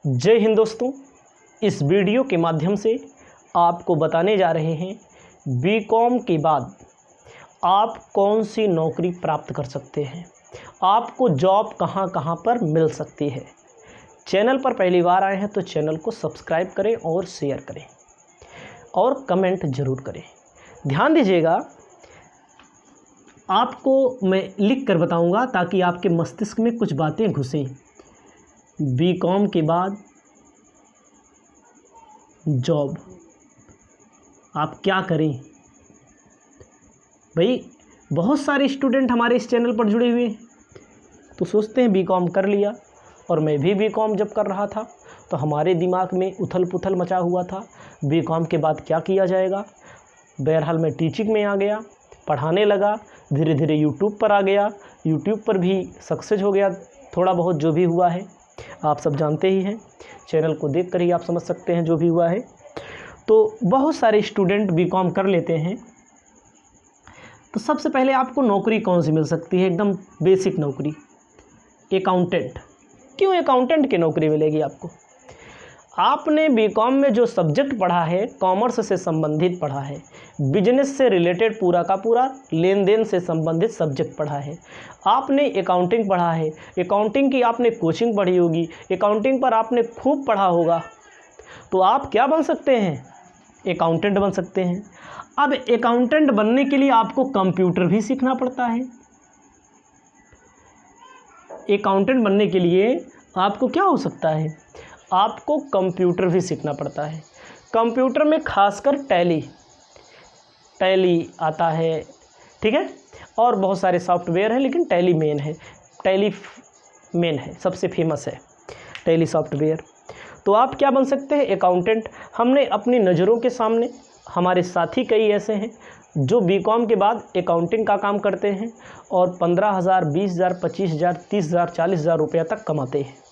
जय हिंद दोस्तों, इस वीडियो के माध्यम से आपको बताने जा रहे हैं बीकॉम के बाद आप कौन सी नौकरी प्राप्त कर सकते हैं, आपको जॉब कहां कहां पर मिल सकती है। चैनल पर पहली बार आए हैं तो चैनल को सब्सक्राइब करें और शेयर करें और कमेंट ज़रूर करें। ध्यान दीजिएगा, आपको मैं लिख कर बताऊंगा ताकि आपके मस्तिष्क में कुछ बातें घुसें। बीकॉम के बाद जॉब आप क्या करें। भाई बहुत सारे स्टूडेंट हमारे इस चैनल पर जुड़े हुए हैं तो सोचते हैं बीकॉम कर लिया, और मैं भी बीकॉम जब कर रहा था तो हमारे दिमाग में उथल पुथल मचा हुआ था, बीकॉम के बाद क्या किया जाएगा। बहरहाल मैं टीचिंग में आ गया, पढ़ाने लगा, धीरे धीरे यूट्यूब पर आ गया, यूट्यूब पर भी सक्सेस हो गया। थोड़ा बहुत जो भी हुआ है आप सब जानते ही हैं, चैनल को देखकर ही आप समझ सकते हैं जो भी हुआ है। तो बहुत सारे स्टूडेंट बीकॉम कर लेते हैं। तो सबसे पहले आपको नौकरी कौन सी मिल सकती है? एकदम बेसिक नौकरी, अकाउंटेंट। क्यों अकाउंटेंट की नौकरी मिलेगी आपको? आपने बीकॉम में जो सब्जेक्ट पढ़ा है कॉमर्स से संबंधित पढ़ा है, बिजनेस से रिलेटेड पूरा का पूरा लेन देन से संबंधित सब्जेक्ट पढ़ा है। आपने अकाउंटिंग पढ़ा है, अकाउंटिंग की आपने कोचिंग पढ़ी होगी, अकाउंटिंग पर आपने खूब पढ़ा होगा, तो आप क्या बन सकते हैं? अकाउंटेंट बन सकते हैं। अब अकाउंटेंट बनने के लिए आपको कंप्यूटर भी सीखना पड़ता है। अकाउंटेंट बनने के लिए आपको क्या हो सकता है? आपको कंप्यूटर भी सीखना पड़ता है। कंप्यूटर में खासकर टैली आता है, ठीक है, और बहुत सारे सॉफ्टवेयर हैं, लेकिन टैली मेन है, सबसे फेमस है टैली सॉफ्टवेयर। तो आप क्या बन सकते हैं? अकाउंटेंट। हमने अपनी नज़रों के सामने, हमारे साथी कई ऐसे हैं जो बीकॉम के बाद अकाउंटिंग का काम करते हैं और 15,000, 20,000, 25,000, 30,000, 40,000 रुपया तक कमाते हैं।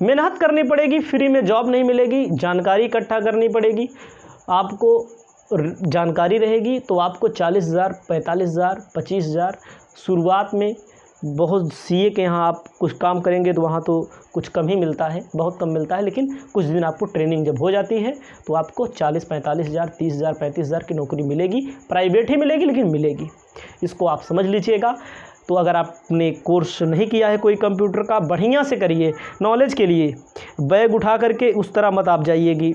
मेहनत करनी पड़ेगी, फ्री में जॉब नहीं मिलेगी, जानकारी इकट्ठा करनी पड़ेगी। आपको जानकारी रहेगी तो आपको 40,000, 45,000, 25,000 शुरुआत में। बहुत सीए के यहाँ आप कुछ काम करेंगे तो वहाँ तो कुछ कम ही मिलता है, बहुत कम मिलता है, लेकिन कुछ दिन आपको ट्रेनिंग जब हो जाती है तो आपको 40, 45,000, 30,000, 35,000 की नौकरी मिलेगी। प्राइवेट ही मिलेगी लेकिन मिलेगी, इसको आप समझ लीजिएगा। तो अगर आपने कोर्स नहीं किया है कोई कंप्यूटर का, बढ़िया से करिए नॉलेज के लिए। बैग उठा करके उस तरह मत आप जाइएगी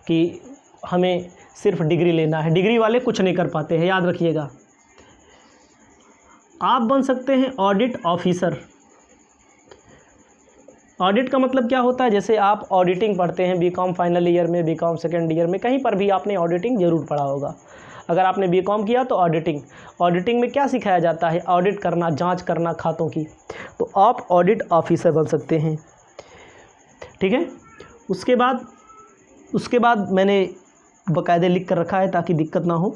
कि हमें सिर्फ डिग्री लेना है। डिग्री वाले कुछ नहीं कर पाते हैं, याद रखिएगा। आप बन सकते हैं ऑडिट ऑफिसर। ऑडिट का मतलब क्या होता है? जैसे आप ऑडिटिंग पढ़ते हैं बीकॉम फाइनल ईयर में, बीकॉम सेकेंड ईयर में, कहीं पर भी आपने ऑडिटिंग ज़रूर पढ़ा होगा। अगर आपने बीकॉम किया तो ऑडिटिंग में क्या सिखाया जाता है? ऑडिट करना, जांच करना खातों की। तो आप ऑडिट ऑफिसर बन सकते हैं, ठीक है। उसके बाद मैंने बाकायदे लिख कर रखा है ताकि दिक्कत ना हो।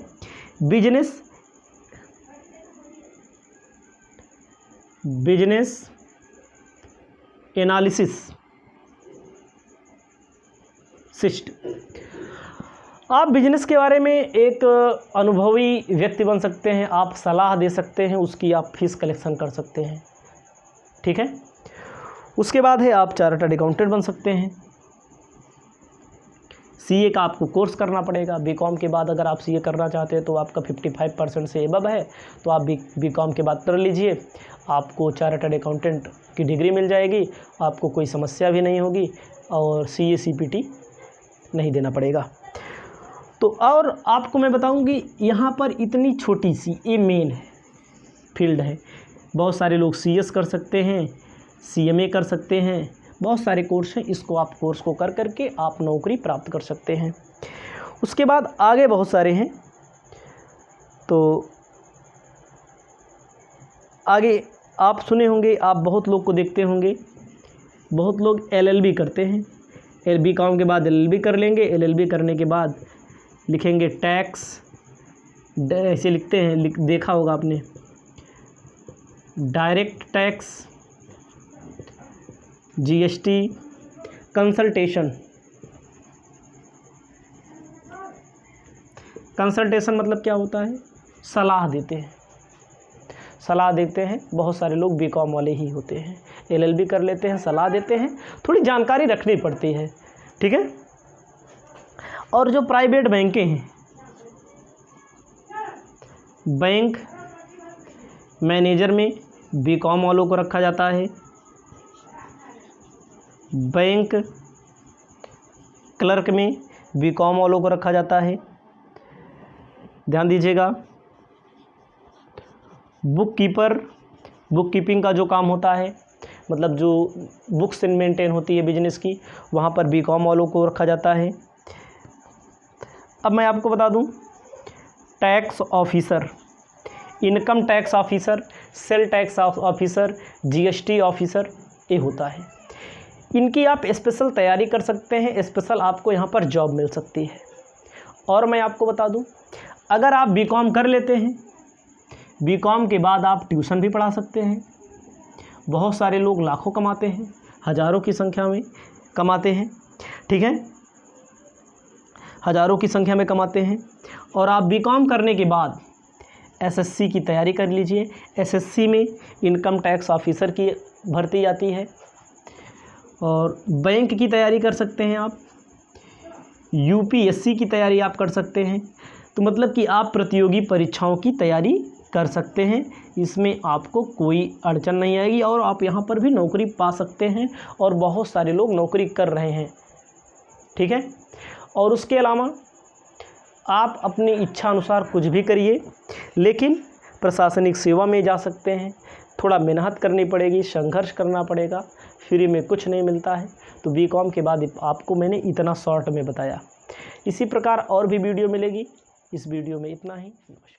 Business analysis cyst. आप बिजनेस के बारे में एक अनुभवी व्यक्ति बन सकते हैं, आप सलाह दे सकते हैं, उसकी आप फीस कलेक्शन कर सकते हैं, ठीक है। उसके बाद है आप चार्टर्ड अकाउंटेंट बन सकते हैं। सीए का आपको कोर्स करना पड़ेगा। बीकॉम के बाद अगर आप सीए करना चाहते हैं तो आपका 55% से एबव है तो आप बीकॉम के बाद कर लीजिए, आपको चार्टर्ड अकाउंटेंट की डिग्री मिल जाएगी, आपको कोई समस्या भी नहीं होगी और सीए सीपीटी नहीं देना पड़ेगा। तो और आपको मैं बताऊंगी, यहाँ पर इतनी छोटी सी ये मेन फील्ड है। बहुत सारे लोग सीएस कर सकते हैं, सीएमए कर सकते हैं, बहुत सारे कोर्स हैं। इसको आप कोर्स को कर करके आप नौकरी प्राप्त कर सकते हैं। उसके बाद आगे बहुत सारे हैं, तो आगे आप सुने होंगे, आप बहुत लोग को देखते होंगे, बहुत लोग एलएलबी करते हैं। बीकॉम के बाद एलएलबी कर लेंगे, एलएलबी करने के बाद लिखेंगे टैक्स, ऐसे लिखते हैं, देखा होगा आपने, डायरेक्ट टैक्स, जीएसटी, कंसल्टेशन मतलब क्या होता है? सलाह देते हैं। सलाह देते हैं, बहुत सारे लोग बीकॉम वाले ही होते हैं, एलएलबी कर लेते हैं, सलाह देते हैं, थोड़ी जानकारी रखनी पड़ती है, ठीक है। और जो प्राइवेट बैंकें हैं, बैंक मैनेजर में बीकॉम वालों को रखा जाता है, बैंक क्लर्क में बीकॉम वालों को रखा जाता है। ध्यान दीजिएगा, बुक कीपर, बुक कीपिंग का जो काम होता है, मतलब जो बुक्स मेंटेन होती है बिजनेस की, वहाँ पर बीकॉम वालों को रखा जाता है। अब मैं आपको बता दूं, tax officer, income tax officer, sale tax officer, GST officer, ये होता है। इनकी आप स्पेशल तैयारी कर सकते हैं, स्पेशल आपको यहाँ पर जॉब मिल सकती है। और मैं आपको बता दूं, अगर आप बीकॉम कर लेते हैं, बीकॉम के बाद आप ट्यूशन भी पढ़ा सकते हैं। बहुत सारे लोग लाखों कमाते हैं, हज़ारों की संख्या में कमाते हैं, ठीक है, हज़ारों की संख्या में कमाते हैं। और आप बीकॉम करने के बाद एसएससी की तैयारी कर लीजिए। एसएससी में इनकम टैक्स ऑफिसर की भर्ती आती है, और बैंक की तैयारी कर सकते हैं आप, यूपीएससी की तैयारी आप कर सकते हैं। तो मतलब कि आप प्रतियोगी परीक्षाओं की तैयारी कर सकते हैं, इसमें आपको कोई अड़चन नहीं आएगी और आप यहाँ पर भी नौकरी पा सकते हैं, और बहुत सारे लोग नौकरी कर रहे हैं, ठीक है। और उसके अलावा आप अपनी इच्छा अनुसार कुछ भी करिए, लेकिन प्रशासनिक सेवा में जा सकते हैं। थोड़ा मेहनत करनी पड़ेगी, संघर्ष करना पड़ेगा, फ्री में कुछ नहीं मिलता है। तो बीकॉम के बाद आपको मैंने इतना शॉर्ट में बताया। इसी प्रकार और भी वीडियो मिलेगी। इस वीडियो में इतना ही। नमस्कार।